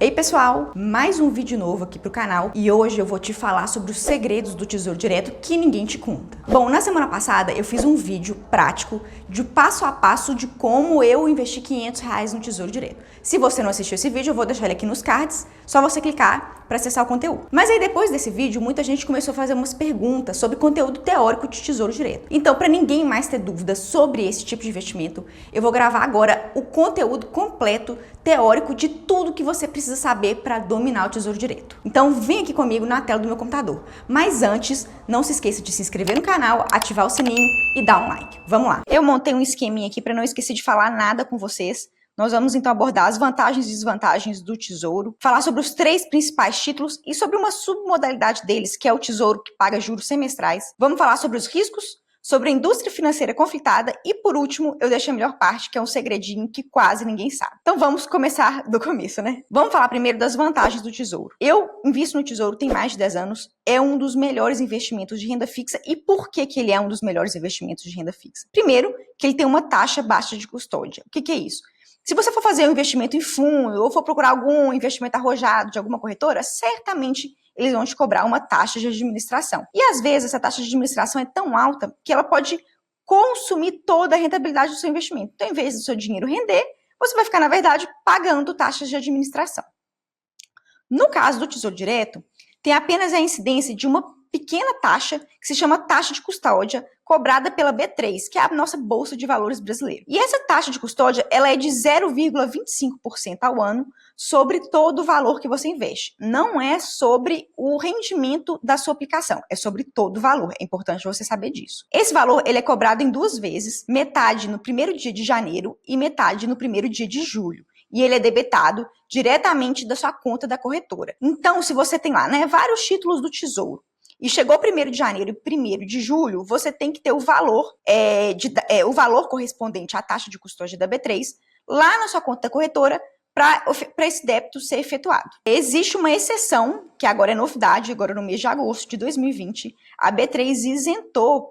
Ei pessoal, mais um vídeo novo aqui pro canal e hoje eu vou te falar sobre os segredos do Tesouro Direto que ninguém te conta. Bom, na semana passada eu fiz um vídeo prático de passo a passo de como eu investi R$500 no Tesouro Direto. Se você não assistiu esse vídeo, eu vou deixar ele aqui nos cards, só você clicar para acessar o conteúdo. Mas aí depois desse vídeo, muita gente começou a fazer umas perguntas sobre conteúdo teórico de Tesouro Direto. Então, para ninguém mais ter dúvidas sobre esse tipo de investimento, eu vou gravar agora o conteúdo completo teórico de tudo que você precisa saber para dominar o Tesouro Direto. Então vem aqui comigo na tela do meu computador. Mas antes, não se esqueça de se inscrever no canal, ativar o sininho e dar um like. Vamos lá. Eu montei um esqueminha aqui para não esquecer de falar nada com vocês. Nós vamos então abordar as vantagens e desvantagens do Tesouro, falar sobre os 3 principais títulos e sobre uma submodalidade deles, que é o Tesouro que paga juros semestrais. Vamos falar sobre os riscos, sobre a indústria financeira conflitada e, por último, eu deixei a melhor parte, que é um segredinho que quase ninguém sabe. Então vamos começar do começo, né? Vamos falar primeiro das vantagens do Tesouro. Eu invisto no Tesouro tem mais de 10 anos, é um dos melhores investimentos de renda fixa. E por que ele é um dos melhores investimentos de renda fixa? Primeiro, que ele tem uma taxa baixa de custódia. O que é isso? Se você for fazer um investimento em fundo ou for procurar algum investimento arrojado de alguma corretora, certamente eles vão te cobrar uma taxa de administração. E às vezes essa taxa de administração é tão alta que ela pode consumir toda a rentabilidade do seu investimento. Então, em vez do seu dinheiro render, você vai ficar, na verdade, pagando taxas de administração. No caso do Tesouro Direto, tem apenas a incidência de uma pequena taxa, que se chama taxa de custódia, cobrada pela B3, que é a nossa Bolsa de Valores brasileira. E essa taxa de custódia, ela é de 0,25% ao ano sobre todo o valor que você investe. Não é sobre o rendimento da sua aplicação, é sobre todo o valor. É importante você saber disso. Esse valor, ele é cobrado em 2 vezes, metade no primeiro dia de janeiro e metade no primeiro dia de julho. E ele é debitado diretamente da sua conta da corretora. Então, se você tem lá, né, vários títulos do Tesouro, e chegou 1º de janeiro e 1º de julho, você tem que ter o valor, o valor correspondente à taxa de custódia da B3 lá na sua conta da corretora para esse débito ser efetuado. Existe uma exceção, que agora é novidade, agora no mês de agosto de 2020, a B3 isentou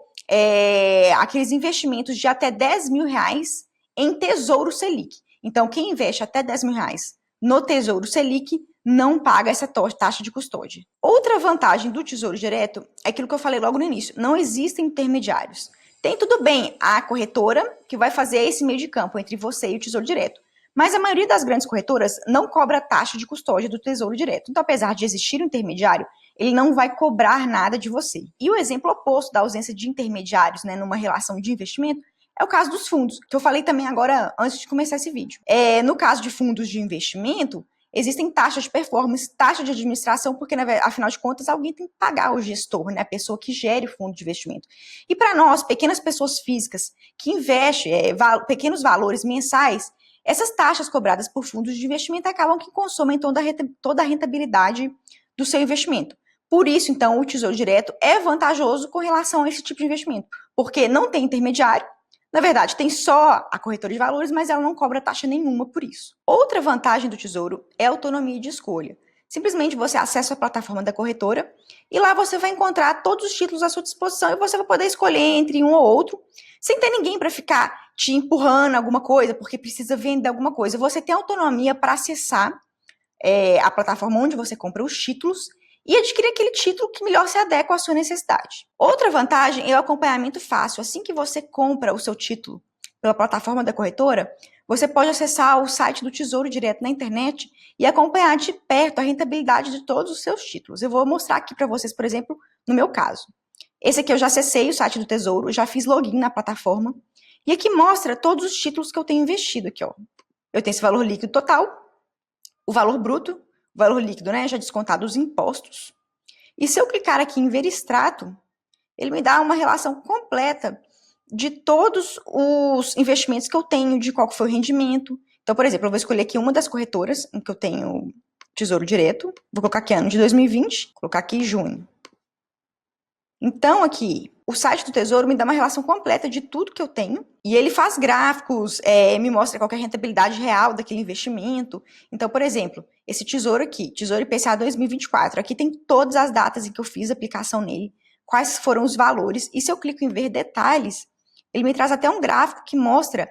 aqueles investimentos de até R$10 mil em Tesouro Selic. Então, quem investe até R$10 mil no Tesouro Selic não paga essa taxa de custódia. Outra vantagem do Tesouro Direto é aquilo que eu falei logo no início, não existem intermediários. Tem tudo bem a corretora que vai fazer esse meio de campo entre você e o Tesouro Direto, mas a maioria das grandes corretoras não cobra taxa de custódia do Tesouro Direto. Então, apesar de existir um intermediário, ele não vai cobrar nada de você. E o exemplo oposto da ausência de intermediários, né, numa relação de investimento, é o caso dos fundos, que eu falei também agora antes de começar esse vídeo. No caso de fundos de investimento, existem taxas de performance, taxa de administração, porque, afinal de contas, alguém tem que pagar o gestor, né, a pessoa que gere o fundo de investimento. E para nós, pequenas pessoas físicas que investem pequenos valores mensais, essas taxas cobradas por fundos de investimento acabam que consomem toda a rentabilidade do seu investimento. Por isso, então, o Tesouro Direto é vantajoso com relação a esse tipo de investimento, porque não tem intermediário. Na verdade, tem só a corretora de valores, mas ela não cobra taxa nenhuma por isso. Outra vantagem do Tesouro é a autonomia de escolha. Simplesmente você acessa a plataforma da corretora e lá você vai encontrar todos os títulos à sua disposição e você vai poder escolher entre um ou outro, sem ter ninguém para ficar te empurrando alguma coisa, porque precisa vender alguma coisa. Você tem autonomia para acessar a plataforma onde você compra os títulos e adquirir aquele título que melhor se adequa à sua necessidade. Outra vantagem é o acompanhamento fácil. Assim que você compra o seu título pela plataforma da corretora, você pode acessar o site do Tesouro Direto na internet e acompanhar de perto a rentabilidade de todos os seus títulos. Eu vou mostrar aqui para vocês, por exemplo, no meu caso. Esse aqui eu já acessei o site do Tesouro, já fiz login na plataforma e aqui mostra todos os títulos que eu tenho investido aqui, ó. Eu tenho esse valor líquido total, o valor bruto, o valor líquido, né, já descontado os impostos. E se eu clicar aqui em ver extrato, ele me dá uma relação completa de todos os investimentos que eu tenho, de qual foi o rendimento. Então, por exemplo, eu vou escolher aqui uma das corretoras em que eu tenho Tesouro Direto. Vou colocar aqui ano de 2020, vou colocar aqui junho. Então, aqui, o site do Tesouro me dá uma relação completa de tudo que eu tenho. E ele faz gráficos, me mostra qual é a rentabilidade real daquele investimento. Então, por exemplo, esse Tesouro aqui, Tesouro IPCA 2024, aqui tem todas as datas em que eu fiz a aplicação nele, quais foram os valores. E se eu clico em ver detalhes, ele me traz até um gráfico que mostra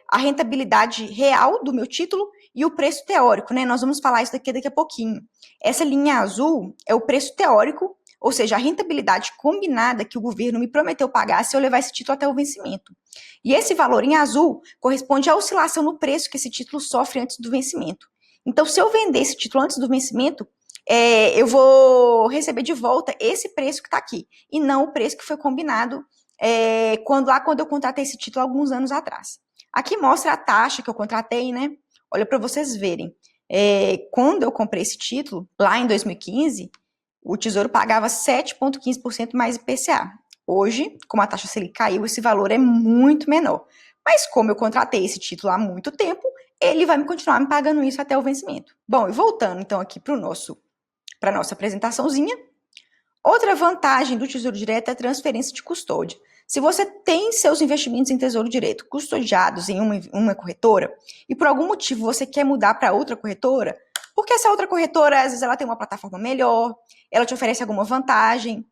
a rentabilidade real do meu título e o preço teórico, né? Nós vamos falar isso daqui a pouquinho. Essa linha azul é o preço teórico, ou seja, a rentabilidade combinada que o governo me prometeu pagar se eu levar esse título até o vencimento. E esse valor em azul corresponde à oscilação no preço que esse título sofre antes do vencimento. Então, se eu vender esse título antes do vencimento, eu vou receber de volta esse preço que está aqui, e não o preço que foi combinado quando eu contratei esse título alguns anos atrás. Aqui mostra a taxa que eu contratei, né? Olha para vocês verem. Quando eu comprei esse título, lá em 2015, o Tesouro pagava 7,15% mais IPCA. Hoje, como a taxa Selic caiu, esse valor é muito menor. Mas como eu contratei esse título há muito tempo, ele vai continuar me pagando isso até o vencimento. Bom, e voltando então aqui para a nossa apresentaçãozinha, outra vantagem do Tesouro Direto é a transferência de custódia. Se você tem seus investimentos em Tesouro Direto custodiados em uma corretora e por algum motivo você quer mudar para outra corretora, porque essa outra corretora, às vezes, ela tem uma plataforma melhor, ela te oferece alguma vantagem.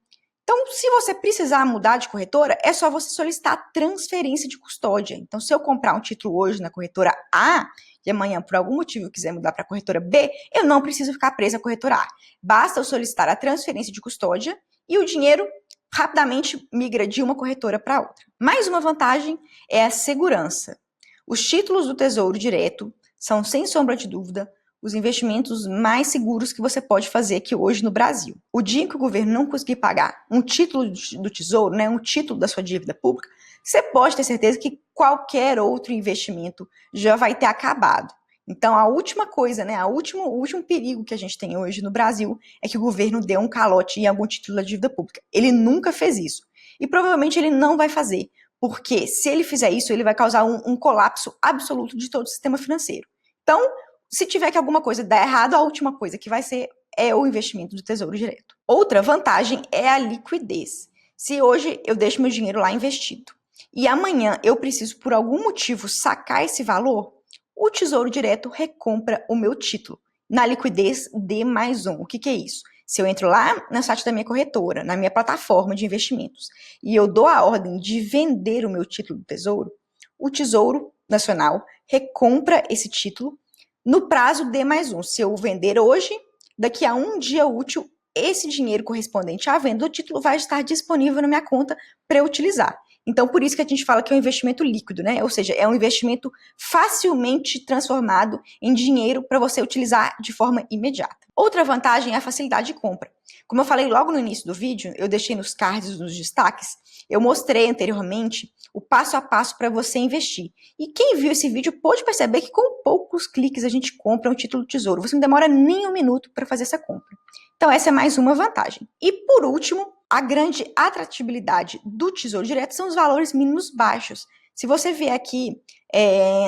Então, se você precisar mudar de corretora, é só você solicitar transferência de custódia. Então, se eu comprar um título hoje na corretora A e amanhã, por algum motivo, eu quiser mudar para a corretora B, eu não preciso ficar presa à corretora A. Basta eu solicitar a transferência de custódia e o dinheiro rapidamente migra de uma corretora para outra. Mais uma vantagem é a segurança. Os títulos do Tesouro Direto são, sem sombra de dúvida, os investimentos mais seguros que você pode fazer aqui hoje no Brasil. O dia que o governo não conseguir pagar um título do Tesouro, né, um título da sua dívida pública, você pode ter certeza que qualquer outro investimento já vai ter acabado. Então, a última coisa, né, o último perigo que a gente tem hoje no Brasil é que o governo dê um calote em algum título da dívida pública. Ele nunca fez isso. E provavelmente ele não vai fazer. Porque se ele fizer isso, ele vai causar um colapso absoluto de todo o sistema financeiro. Então, se tiver que alguma coisa dar errado, a última coisa que vai ser é o investimento do Tesouro Direto. Outra vantagem é a liquidez. Se hoje eu deixo meu dinheiro lá investido e amanhã eu preciso, por algum motivo, sacar esse valor, o Tesouro Direto recompra o meu título na liquidez D+1. O que é isso? Se eu entro lá no site da minha corretora, na minha plataforma de investimentos, e eu dou a ordem de vender o meu título do Tesouro, o Tesouro Nacional recompra esse título no prazo D+1. Se eu vender hoje, daqui a um dia útil, esse dinheiro correspondente à venda do título vai estar disponível na minha conta para eu utilizar. Então, por isso que a gente fala que é um investimento líquido, né? Ou seja, é um investimento facilmente transformado em dinheiro para você utilizar de forma imediata. Outra vantagem é a facilidade de compra. Como eu falei logo no início do vídeo, eu deixei nos cards, nos destaques, eu mostrei anteriormente o passo a passo para você investir. E quem viu esse vídeo pôde perceber que com poucos cliques a gente compra um título do Tesouro. Você não demora nem um minuto para fazer essa compra. Então essa é mais uma vantagem. E por último, a grande atratividade do Tesouro Direto são os valores mínimos baixos. Se você vier aqui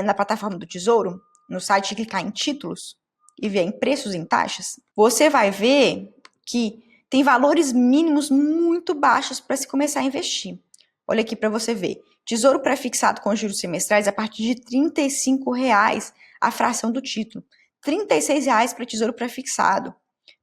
na plataforma do Tesouro, no site, clicar em títulos e ver em preços em taxas, você vai ver que tem valores mínimos muito baixos para se começar a investir. Olha aqui para você ver. Tesouro pré-fixado com juros semestrais a partir de R$ 35,00 a fração do título. R$ 36,00 para tesouro pré-fixado.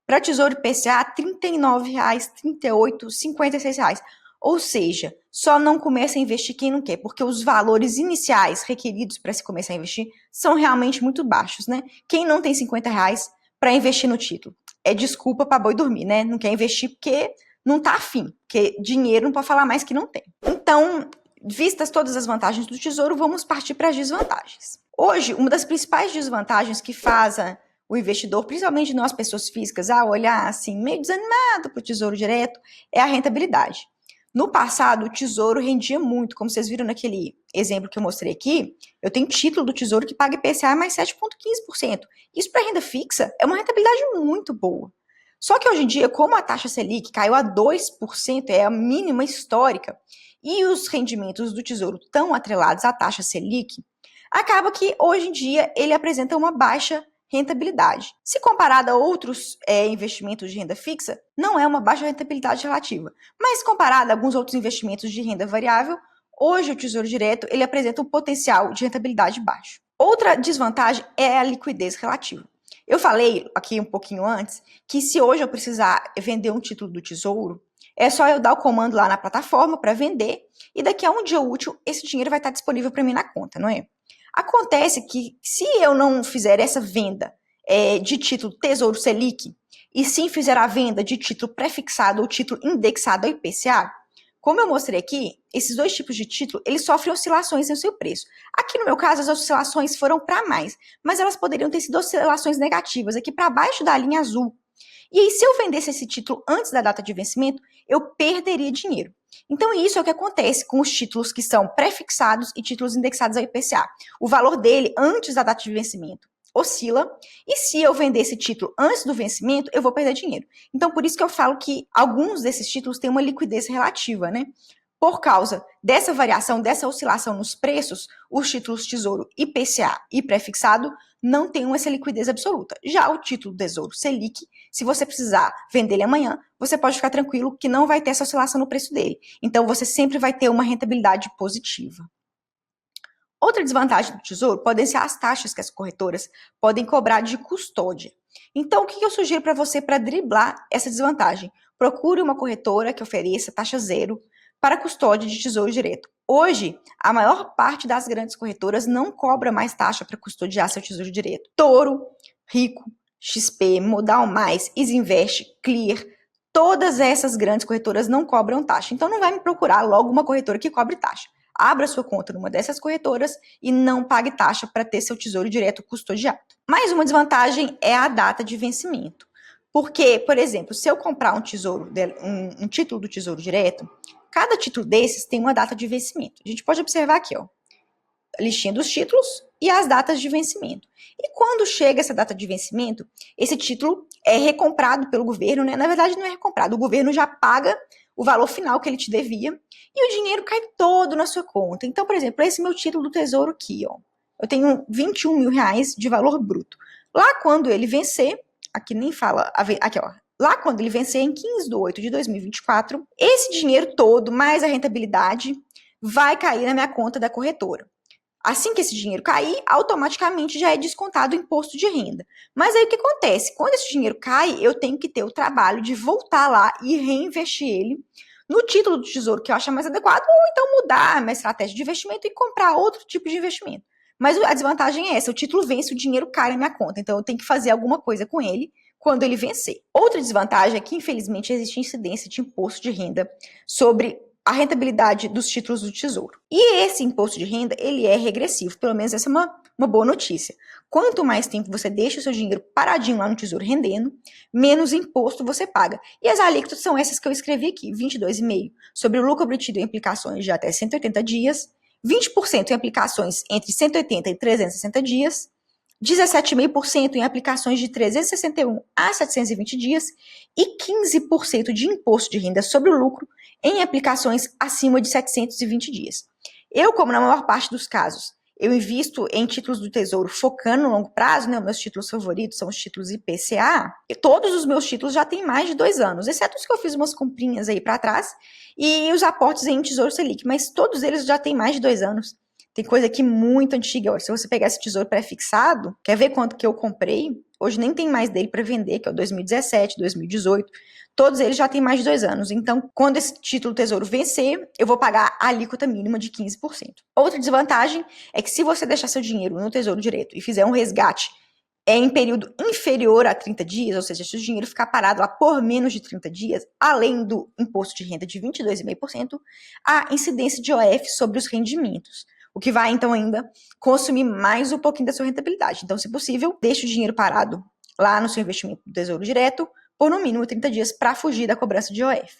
Para tesouro IPCA, R$ 39,00, R$ 38,00, R$ 56,00. Ou seja, só não começa a investir quem não quer, porque os valores iniciais requeridos para se começar a investir são realmente muito baixos, né? Quem não tem R$ 50,00 para investir no título? É desculpa para boi dormir, né? Não quer investir porque não está afim, porque dinheiro não pode falar mais que não tem. Então, vistas todas as vantagens do Tesouro, vamos partir para as desvantagens. Hoje, uma das principais desvantagens que fazem o investidor, principalmente nós pessoas físicas, a olhar assim meio desanimado para o Tesouro Direto, é a rentabilidade. No passado, o Tesouro rendia muito, como vocês viram naquele exemplo que eu mostrei aqui, eu tenho título do Tesouro que paga IPCA mais 7,15%. Isso para renda fixa é uma rentabilidade muito boa. Só que hoje em dia, como a taxa Selic caiu a 2%, é a mínima histórica, e os rendimentos do Tesouro estão atrelados à taxa Selic, acaba que hoje em dia ele apresenta uma baixa rentabilidade. Se comparado a outros investimentos de renda fixa, não é uma baixa rentabilidade relativa. Mas comparado a alguns outros investimentos de renda variável, hoje o Tesouro Direto ele apresenta um potencial de rentabilidade baixo. Outra desvantagem é a liquidez relativa. Eu falei aqui um pouquinho antes que se hoje eu precisar vender um título do Tesouro, é só eu dar o comando lá na plataforma para vender e daqui a um dia útil esse dinheiro vai estar disponível para mim na conta, não é? Acontece que se eu não fizer essa venda de título Tesouro Selic, e sim fizer a venda de título prefixado ou título indexado ao IPCA, como eu mostrei aqui, esses dois tipos de título, eles sofrem oscilações no seu preço. Aqui no meu caso, as oscilações foram para mais, mas elas poderiam ter sido oscilações negativas, aqui para baixo da linha azul. E aí, se eu vendesse esse título antes da data de vencimento, eu perderia dinheiro. Então, isso é o que acontece com os títulos que são prefixados e títulos indexados ao IPCA. O valor dele, antes da data de vencimento, oscila, e se eu vender esse título antes do vencimento, eu vou perder dinheiro. Então, por isso que eu falo que alguns desses títulos têm uma liquidez relativa, né? Por causa dessa variação, dessa oscilação nos preços, os títulos Tesouro IPCA e prefixado não têm essa liquidez absoluta. Já o título Tesouro Selic, se você precisar vender ele amanhã, você pode ficar tranquilo que não vai ter essa oscilação no preço dele. Então, você sempre vai ter uma rentabilidade positiva. Outra desvantagem do Tesouro podem ser as taxas que as corretoras podem cobrar de custódia. Então, o que eu sugiro para você para driblar essa desvantagem? Procure uma corretora que ofereça taxa zero para custódia de Tesouro Direto. Hoje, a maior parte das grandes corretoras não cobra mais taxa para custodiar seu Tesouro Direto. Toro, Rico, XP, Modal Mais, Isinvest, Clear, todas essas grandes corretoras não cobram taxa. Então, não vai me procurar logo uma corretora que cobre taxa. Abra sua conta numa dessas corretoras e não pague taxa para ter seu Tesouro Direto custodiado. Mais uma desvantagem é a data de vencimento. Porque, por exemplo, se eu comprar um título do Tesouro Direto, cada título desses tem uma data de vencimento. A gente pode observar aqui, ó, a listinha dos títulos e as datas de vencimento. E quando chega essa data de vencimento, esse título é recomprado pelo governo, né? Na verdade, não é recomprado, o governo já paga o valor final que ele te devia e o dinheiro cai todo na sua conta. Então, por exemplo, esse meu título do Tesouro aqui, ó, eu tenho 21 mil reais de valor bruto. Lá quando ele vencer, aqui nem fala, aqui ó, lá quando ele vencer em 15/8/2024, esse dinheiro todo, mais a rentabilidade, vai cair na minha conta da corretora. Assim que esse dinheiro cair, automaticamente já é descontado o imposto de renda. Mas aí o que acontece? Quando esse dinheiro cai, eu tenho que ter o trabalho de voltar lá e reinvestir ele no título do Tesouro que eu acho mais adequado, ou então mudar a minha estratégia de investimento e comprar outro tipo de investimento. Mas a desvantagem é essa, o título vence, o dinheiro cai na minha conta, então eu tenho que fazer alguma coisa com ele quando ele vencer. Outra desvantagem é que, infelizmente, existe incidência de imposto de renda sobre a rentabilidade dos títulos do Tesouro. E esse imposto de renda, ele é regressivo, pelo menos essa é uma boa notícia. Quanto mais tempo você deixa o seu dinheiro paradinho lá no Tesouro rendendo, menos imposto você paga. E as alíquotas são essas que eu escrevi aqui, 22,5% sobre o lucro obtido em aplicações de até 180 dias, 20% em aplicações entre 180 e 360 dias, 17,5% em aplicações de 361 a 720 dias e 15% de imposto de renda sobre o lucro em aplicações acima de 720 dias. Eu, como na maior parte dos casos, eu invisto em títulos do Tesouro focando no longo prazo, né? Meus títulos favoritos são os títulos IPCA. E todos os meus títulos já têm mais de 2 anos, exceto os que eu fiz umas comprinhas aí para trás e os aportes em Tesouro Selic, mas todos eles já têm mais de 2 anos. Tem coisa aqui muito antiga. Se você pegar esse Tesouro pré-fixado, quer ver quanto que eu comprei? Hoje nem tem mais dele para vender, que é o 2017, 2018. Todos eles já têm mais de 2 anos. Então, quando esse título Tesouro vencer, eu vou pagar a alíquota mínima de 15%. Outra desvantagem é que se você deixar seu dinheiro no Tesouro Direto e fizer um resgate em período inferior a 30 dias, ou seja, se o dinheiro ficar parado lá por menos de 30 dias, além do imposto de renda de 22,5%, há incidência de OF sobre os rendimentos, o que vai, então, ainda consumir mais um pouquinho da sua rentabilidade. Então, se possível, deixe o dinheiro parado lá no seu investimento do Tesouro Direto por, no mínimo, 30 dias para fugir da cobrança de OF.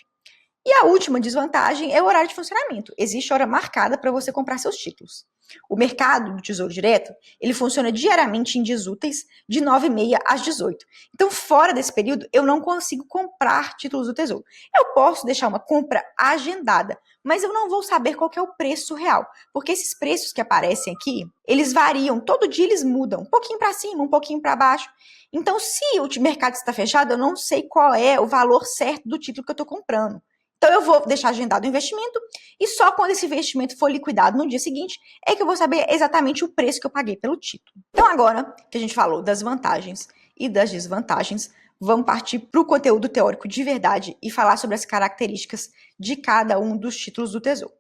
E a última desvantagem é o horário de funcionamento. Existe hora marcada para você comprar seus títulos. O mercado do Tesouro Direto, ele funciona diariamente em dias úteis, de 9h30 às 18h. Então, fora desse período, eu não consigo comprar títulos do Tesouro. Eu posso deixar uma compra agendada, mas eu não vou saber qual que é o preço real, porque esses preços que aparecem aqui, eles variam, todo dia eles mudam, um pouquinho para cima, um pouquinho para baixo. Então, se o mercado está fechado, eu não sei qual é o valor certo do título que eu estou comprando. Então, eu vou deixar agendado o investimento e só quando esse investimento for liquidado no dia seguinte é que eu vou saber exatamente o preço que eu paguei pelo título. Então, agora que a gente falou das vantagens e das desvantagens, vamos partir para o conteúdo teórico de verdade e falar sobre as características de cada um dos títulos do Tesouro.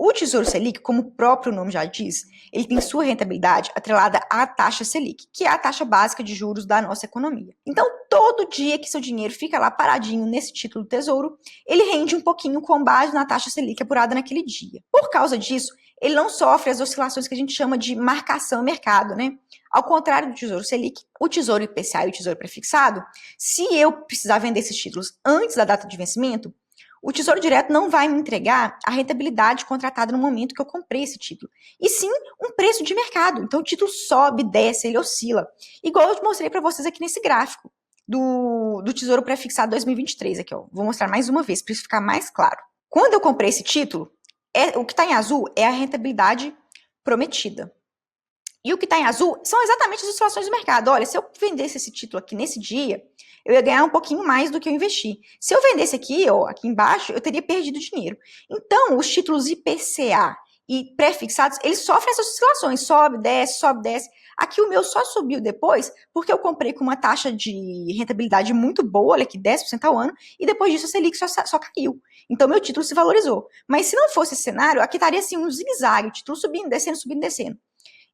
O Tesouro Selic, como o próprio nome já diz, ele tem sua rentabilidade atrelada à taxa Selic, que é a taxa básica de juros da nossa economia. Então, todo dia que seu dinheiro fica lá paradinho nesse título do Tesouro, ele rende um pouquinho com base na taxa Selic apurada naquele dia. Por causa disso, ele não sofre as oscilações que a gente chama de marcação mercado, né? Ao contrário do Tesouro Selic, o Tesouro IPCA e o Tesouro Prefixado, se eu precisar vender esses títulos antes da data de vencimento, o Tesouro Direto não vai me entregar a rentabilidade contratada no momento que eu comprei esse título, e sim um preço de mercado. Então o título sobe, desce, ele oscila. Igual eu mostrei para vocês aqui nesse gráfico do Tesouro Prefixado 2023. Aqui, ó. Vou mostrar mais uma vez para isso ficar mais claro. Quando eu comprei esse título, o que está em azul é a rentabilidade prometida. E o que está em azul são exatamente as oscilações do mercado. Olha, se eu vendesse esse título aqui nesse dia, eu ia ganhar um pouquinho mais do que eu investi. Se eu vendesse aqui, ó, aqui embaixo, eu teria perdido dinheiro. Então, os títulos IPCA e pré-fixados, eles sofrem essas oscilações. Sobe, desce, sobe, desce. Aqui o meu só subiu depois, porque eu comprei com uma taxa de rentabilidade muito boa, olha aqui, 10% ao ano, e depois disso a Selic só caiu. Então, meu título se valorizou. Mas se não fosse esse cenário, aqui estaria assim um zigue-zague, o título subindo, descendo.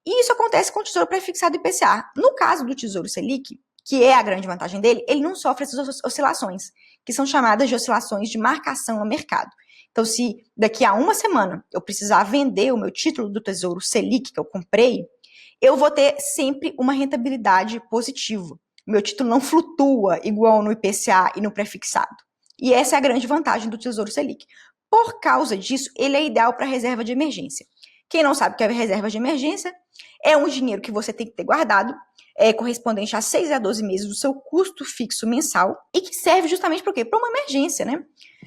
E isso acontece com o Tesouro Prefixado IPCA. No caso do Tesouro Selic, que é a grande vantagem dele, ele não sofre essas oscilações, que são chamadas de oscilações de marcação no mercado. Então, se daqui a uma semana eu precisar vender o meu título do Tesouro Selic que eu comprei, eu vou ter sempre uma rentabilidade positiva. O meu título não flutua igual no IPCA e no prefixado. E essa é a grande vantagem do Tesouro Selic. Por causa disso, ele é ideal para reserva de emergência. Quem não sabe o que é reserva de emergência, é um dinheiro que você tem que ter guardado, correspondente a 6 a 12 meses do seu custo fixo mensal, e que serve justamente para o quê? Para uma emergência, né?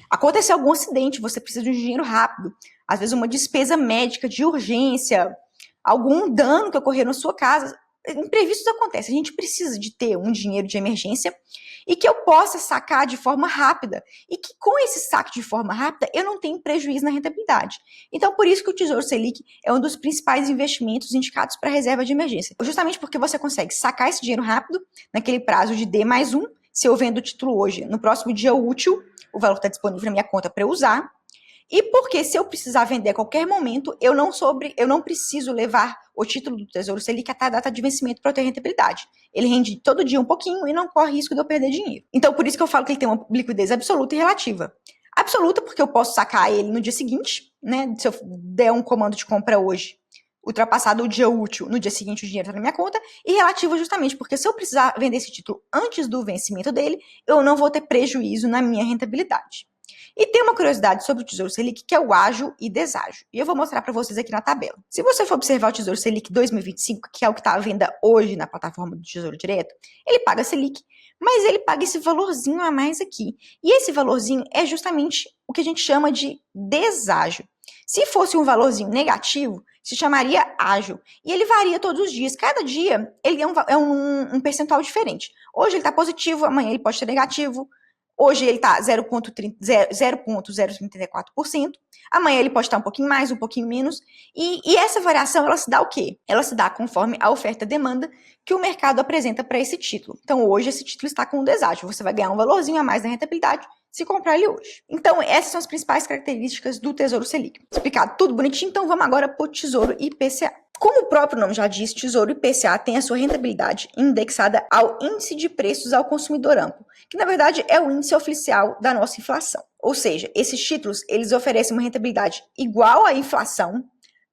Aconteceu algum acidente, você precisa de um dinheiro rápido, às vezes uma despesa médica de urgência, algum dano que ocorreu na sua casa. Imprevistos acontecem, a gente precisa de ter um dinheiro de emergência e que eu possa sacar de forma rápida, e que com esse saque de forma rápida eu não tenho prejuízo na rentabilidade. Então, por isso que o Tesouro Selic é um dos principais investimentos indicados para reserva de emergência, justamente porque você consegue sacar esse dinheiro rápido, naquele prazo de D+1, se eu vendo o título hoje, no próximo dia útil, o valor está disponível na minha conta para eu usar, e porque se eu precisar vender a qualquer momento, eu não preciso levar o título do Tesouro Selic até a data de vencimento para ter rentabilidade. Ele rende todo dia um pouquinho e não corre risco de eu perder dinheiro. Então, por isso que eu falo que ele tem uma liquidez absoluta e relativa. Absoluta porque eu posso sacar ele no dia seguinte, né? Se eu der um comando de compra hoje, ultrapassado o dia útil, no dia seguinte o dinheiro está na minha conta, e relativa justamente porque se eu precisar vender esse título antes do vencimento dele, eu não vou ter prejuízo na minha rentabilidade. E tem uma curiosidade sobre o Tesouro Selic, que é o ágio e deságio. E eu vou mostrar para vocês aqui na tabela. Se você for observar o Tesouro Selic 2025, que é o que está à venda hoje na plataforma do Tesouro Direto, ele paga Selic, mas ele paga esse valorzinho a mais aqui. E esse valorzinho é justamente o que a gente chama de deságio. Se fosse um valorzinho negativo, se chamaria ágio. E ele varia todos os dias. Cada dia ele é um percentual diferente. Hoje ele está positivo, amanhã ele pode ser negativo. Hoje ele está 0,034%, amanhã ele pode estar um pouquinho mais, um pouquinho menos, e essa variação, ela se dá o quê? Ela se dá conforme a oferta e demanda que o mercado apresenta para esse título. Então, hoje esse título está com um deságio, você vai ganhar um valorzinho a mais na rentabilidade se comprar ele hoje. Então, essas são as principais características do Tesouro Selic. Explicado tudo bonitinho, então vamos agora para o Tesouro IPCA. Como o próprio nome já diz, Tesouro IPCA tem a sua rentabilidade indexada ao Índice de Preços ao Consumidor Amplo, que na verdade é o índice oficial da nossa inflação. Ou seja, esses títulos, eles oferecem uma rentabilidade igual à inflação,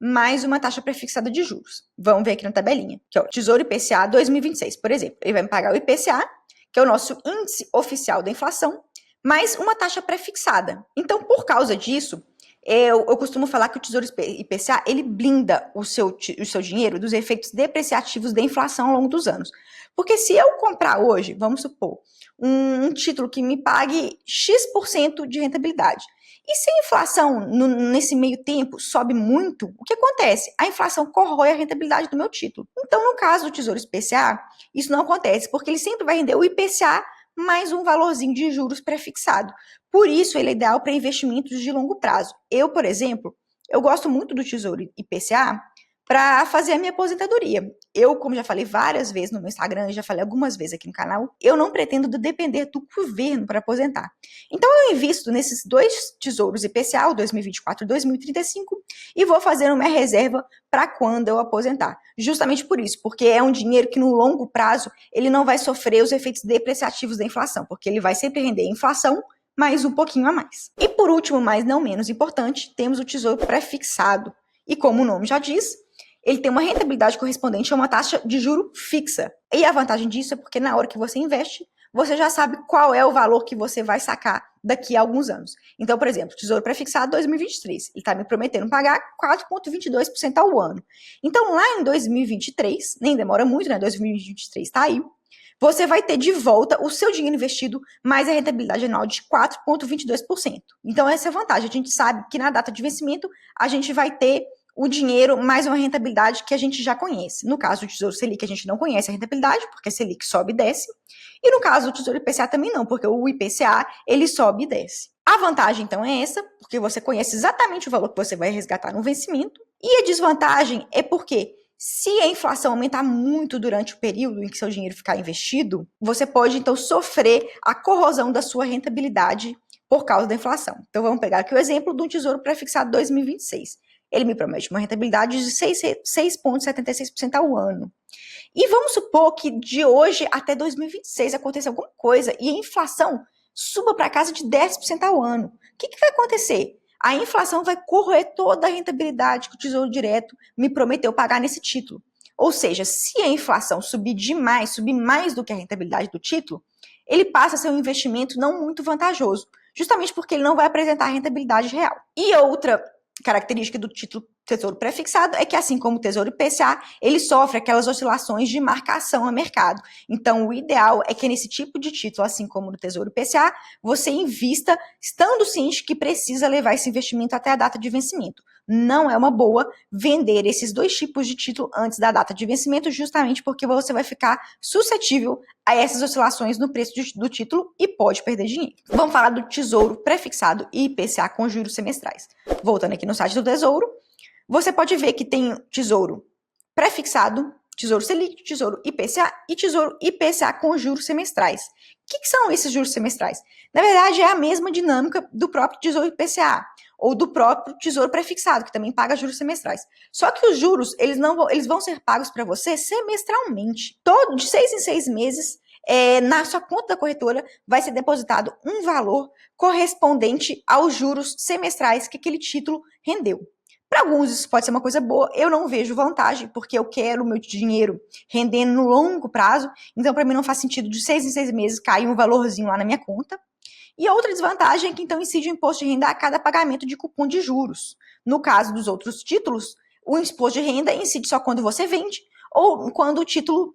mais uma taxa prefixada de juros. Vamos ver aqui na tabelinha, que é o Tesouro IPCA 2026, por exemplo. Ele vai me pagar o IPCA, que é o nosso índice oficial da inflação, mais uma taxa prefixada. Então, por causa disso, eu costumo falar que o Tesouro IPCA, ele blinda o seu dinheiro dos efeitos depreciativos da inflação ao longo dos anos. Porque se eu comprar hoje, vamos supor, um título que me pague X% de rentabilidade, e se a inflação nesse meio tempo sobe muito, o que acontece? A inflação corrói a rentabilidade do meu título. Então, no caso do Tesouro IPCA, isso não acontece, porque ele sempre vai render o IPCA mais um valorzinho de juros prefixado. Por isso, ele é ideal para investimentos de longo prazo. Eu, por exemplo, eu gosto muito do Tesouro IPCA, para fazer a minha aposentadoria. Eu, como já falei várias vezes no meu Instagram, já falei algumas vezes aqui no canal, eu não pretendo depender do governo para aposentar. Então eu invisto nesses dois tesouros IPCA, o 2024 e 2035, e vou fazer uma reserva para quando eu aposentar. Justamente por isso, porque é um dinheiro que no longo prazo ele não vai sofrer os efeitos depreciativos da inflação, porque ele vai sempre render a inflação mais um pouquinho a mais. E por último, mas não menos importante, temos o tesouro pré-fixado. E como o nome já diz, ele tem uma rentabilidade correspondente a uma taxa de juro fixa. E a vantagem disso é porque na hora que você investe, você já sabe qual é o valor que você vai sacar daqui a alguns anos. Então, por exemplo, Tesouro Prefixado 2023, ele está me prometendo pagar 4,22% ao ano. Então, lá em 2023, nem demora muito, né? 2023 está aí, você vai ter de volta o seu dinheiro investido mais a rentabilidade anual de 4,22%. Então, essa é a vantagem. A gente sabe que na data de vencimento, a gente vai ter o dinheiro mais uma rentabilidade que a gente já conhece. No caso do Tesouro Selic, a gente não conhece a rentabilidade, porque a Selic sobe e desce. E no caso do Tesouro IPCA também não, porque o IPCA, ele sobe e desce. A vantagem, então, é essa, porque você conhece exatamente o valor que você vai resgatar no vencimento. E a desvantagem é porque se a inflação aumentar muito durante o período em que seu dinheiro ficar investido, você pode, então, sofrer a corrosão da sua rentabilidade por causa da inflação. Então, vamos pegar aqui o exemplo do Tesouro Prefixado 2026. Ele me promete uma rentabilidade de 6,76% ao ano. E vamos supor que de hoje até 2026 aconteça alguma coisa e a inflação suba para casa de 10% ao ano. O que vai acontecer? A inflação vai corroer toda a rentabilidade que o Tesouro Direto me prometeu pagar nesse título. Ou seja, se a inflação subir demais, subir mais do que a rentabilidade do título, ele passa a ser um investimento não muito vantajoso, justamente porque ele não vai apresentar a rentabilidade real. E outra característica do título Tesouro Prefixado é que, assim como o Tesouro IPCA, ele sofre aquelas oscilações de marcação a mercado. Então, o ideal é que nesse tipo de título, assim como no Tesouro IPCA, você invista estando ciente que precisa levar esse investimento até a data de vencimento. Não é uma boa vender esses dois tipos de título antes da data de vencimento, justamente porque você vai ficar suscetível a essas oscilações no preço do título e pode perder dinheiro. Vamos falar do Tesouro Prefixado e IPCA com juros semestrais. Voltando aqui no site do Tesouro, você pode ver que tem Tesouro Prefixado, Tesouro Selic, Tesouro IPCA e Tesouro IPCA com juros semestrais. O que são esses juros semestrais? Na verdade, é a mesma dinâmica do próprio Tesouro IPCA ou do próprio Tesouro Prefixado, que também paga juros semestrais. Só que os juros, eles vão ser pagos para você semestralmente. De 6 em 6 meses, na sua conta da corretora, vai ser depositado um valor correspondente aos juros semestrais que aquele título rendeu. Para alguns isso pode ser uma coisa boa, eu não vejo vantagem, porque eu quero o meu dinheiro rendendo no longo prazo, então para mim não faz sentido de 6 em 6 meses cair um valorzinho lá na minha conta. E outra desvantagem é que então incide o imposto de renda a cada pagamento de cupom de juros. No caso dos outros títulos, o imposto de renda incide só quando você vende ou quando o título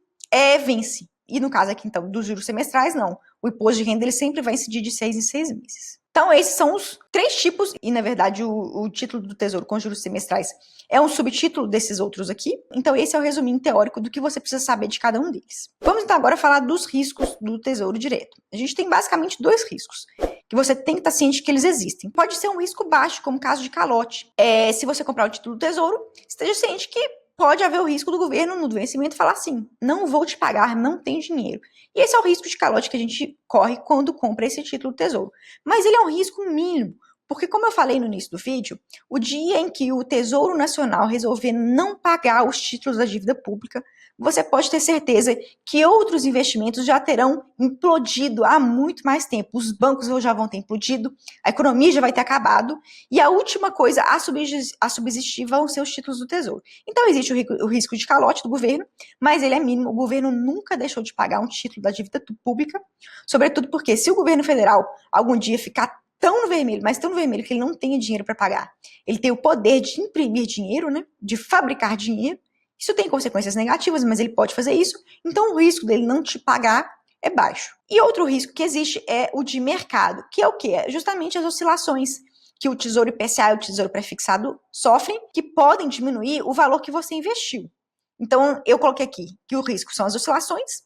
vence. E no caso aqui então dos juros semestrais, não. O imposto de renda ele sempre vai incidir de 6 em 6 meses. Então, esses são os 3 tipos, e na verdade o título do Tesouro com juros semestrais é um subtítulo desses outros aqui. Então, esse é o resuminho teórico do que você precisa saber de cada um deles. Vamos então agora falar dos riscos do Tesouro Direto. A gente tem basicamente 2 riscos, que você tem que estar ciente que eles existem. Pode ser um risco baixo, como caso de calote. Se você comprar o título do Tesouro, esteja ciente que pode haver o risco do governo no vencimento falar assim, não vou te pagar, não tem dinheiro. E esse é o risco de calote que a gente corre quando compra esse título do Tesouro. Mas ele é um risco mínimo, porque como eu falei no início do vídeo, o dia em que o Tesouro Nacional resolver não pagar os títulos da dívida pública, você pode ter certeza que outros investimentos já terão implodido há muito mais tempo. Os bancos já vão ter implodido, a economia já vai ter acabado, e a última coisa a subsistir vão ser os títulos do Tesouro. Então existe o risco de calote do governo, mas ele é mínimo. O governo nunca deixou de pagar um título da dívida pública, sobretudo porque se o governo federal algum dia ficar tão no vermelho, mas tão no vermelho que ele não tenha dinheiro para pagar, ele tem o poder de imprimir dinheiro, né, de fabricar dinheiro. Isso tem consequências negativas, mas ele pode fazer isso, então o risco dele não te pagar é baixo. E outro risco que existe é o de mercado, que é o quê? É justamente as oscilações que o Tesouro IPCA e o Tesouro Prefixado sofrem, que podem diminuir o valor que você investiu. Então, eu coloquei aqui que o risco são as oscilações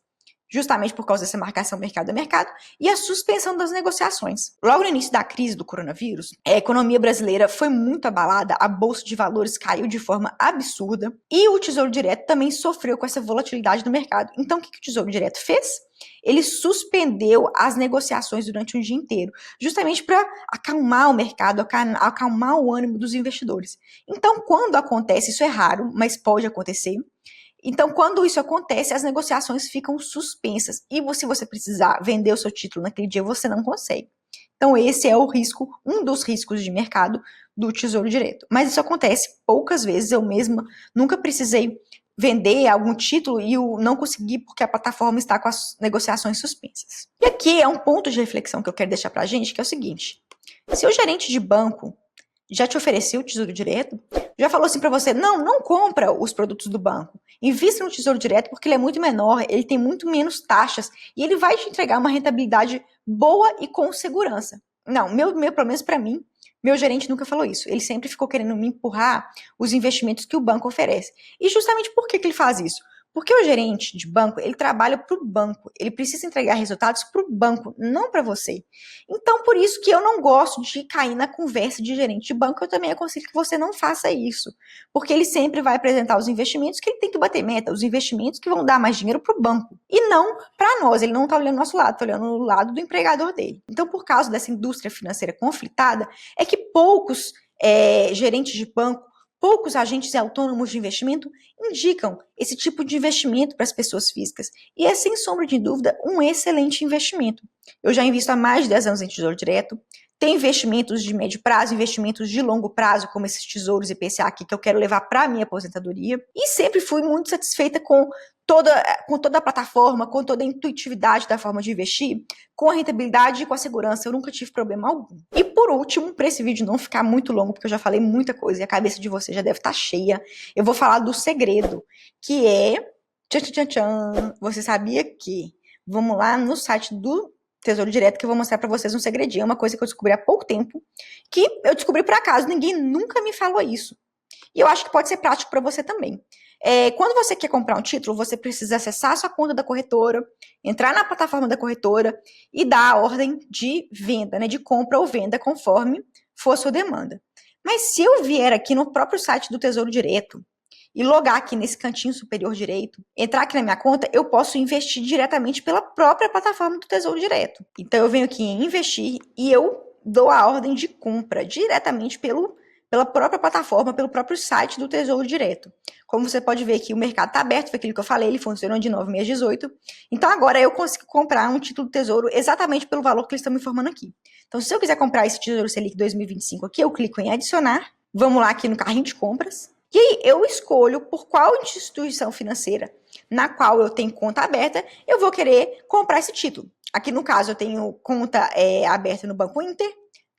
justamente por causa dessa marcação mercado a mercado, e a suspensão das negociações. Logo no início da crise do coronavírus, a economia brasileira foi muito abalada, a bolsa de valores caiu de forma absurda, e o Tesouro Direto também sofreu com essa volatilidade do mercado. Então, o que o Tesouro Direto fez? Ele suspendeu as negociações durante um dia inteiro, justamente para acalmar o mercado, acalmar o ânimo dos investidores. Então, quando acontece, isso é raro, mas pode acontecer. Então, quando isso acontece, as negociações ficam suspensas. E se você precisar vender o seu título naquele dia, você não consegue. Então, esse é o risco, um dos riscos de mercado do Tesouro Direto. Mas isso acontece poucas vezes. Eu mesma nunca precisei vender algum título e não consegui porque a plataforma está com as negociações suspensas. E aqui é um ponto de reflexão que eu quero deixar para a gente, que é o seguinte. Se o gerente de banco já te ofereceu o Tesouro Direto, já falou assim para você, não compra os produtos do banco, invista no Tesouro Direto porque ele é muito menor, ele tem muito menos taxas e ele vai te entregar uma rentabilidade boa e com segurança. Não, pelo menos para mim, meu gerente nunca falou isso. Ele sempre ficou querendo me empurrar os investimentos que o banco oferece. E justamente por que ele faz isso? Porque o gerente de banco, ele trabalha para o banco, ele precisa entregar resultados para o banco, não para você. Então, por isso que eu não gosto de cair na conversa de gerente de banco, eu também aconselho que você não faça isso. Porque ele sempre vai apresentar os investimentos que ele tem que bater meta, os investimentos que vão dar mais dinheiro para o banco. E não para nós, ele não está olhando o nosso lado, está olhando o lado do empregador dele. Então, por causa dessa indústria financeira conflitada, é que poucos gerentes de banco, poucos agentes autônomos de investimento indicam esse tipo de investimento para as pessoas físicas. E é, sem sombra de dúvida, um excelente investimento. Eu já invisto há mais de 10 anos em Tesouro Direto. Tem investimentos de médio prazo, investimentos de longo prazo, como esses tesouros IPCA aqui, que eu quero levar para a minha aposentadoria. E sempre fui muito satisfeita com toda a plataforma, com toda a intuitividade da forma de investir, com a rentabilidade e com a segurança. Eu nunca tive problema algum. E por último, para esse vídeo não ficar muito longo, porque eu já falei muita coisa e a cabeça de vocês já deve estar cheia, eu vou falar do segredo, que é... Tchan, tchan, tchan, você sabia que... Vamos lá no site do Tesouro Direto que eu vou mostrar para vocês um segredinho, uma coisa que eu descobri há pouco tempo, que eu descobri por acaso, ninguém nunca me falou isso. E eu acho que pode ser prático para você também. Quando você quer comprar um título, você precisa acessar a sua conta da corretora, entrar na plataforma da corretora e dar a ordem de venda, né, de compra ou venda, conforme for a sua demanda. Mas se eu vier aqui no próprio site do Tesouro Direto e logar aqui nesse cantinho superior direito, entrar aqui na minha conta, eu posso investir diretamente pela própria plataforma do Tesouro Direto. Então eu venho aqui em investir e eu dou a ordem de compra diretamente pela própria plataforma, pelo próprio site do Tesouro Direto. Como você pode ver aqui, o mercado está aberto, foi aquilo que eu falei, ele funcionou de 9 meses 18. Então agora eu consigo comprar um título do Tesouro exatamente pelo valor que eles estão me informando aqui. Então se eu quiser comprar esse Tesouro Selic 2025 aqui, eu clico em adicionar, vamos lá aqui no carrinho de compras, e aí eu escolho por qual instituição financeira na qual eu tenho conta aberta, eu vou querer comprar esse título. Aqui no caso eu tenho conta aberta no Banco Inter,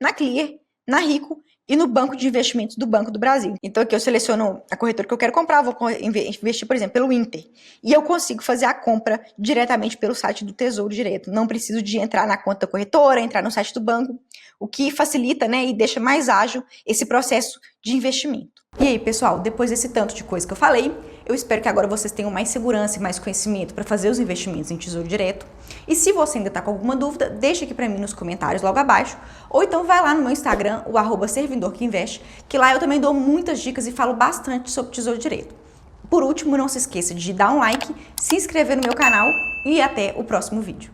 na Clear, na Rico e no Banco de Investimentos do Banco do Brasil. Então aqui eu seleciono a corretora que eu quero comprar, vou investir, por exemplo, pelo Inter. E eu consigo fazer a compra diretamente pelo site do Tesouro Direto. Não preciso de entrar na conta da corretora, entrar no site do banco, o que facilita, né, e deixa mais ágil esse processo de investimento. E aí, pessoal, depois desse tanto de coisa que eu falei, eu espero que agora vocês tenham mais segurança e mais conhecimento para fazer os investimentos em Tesouro Direto. E se você ainda está com alguma dúvida, deixa aqui para mim nos comentários logo abaixo, ou então vai lá no meu Instagram, o @servidorqueinveste, que lá eu também dou muitas dicas e falo bastante sobre Tesouro Direto. Por último, não se esqueça de dar um like, se inscrever no meu canal e até o próximo vídeo.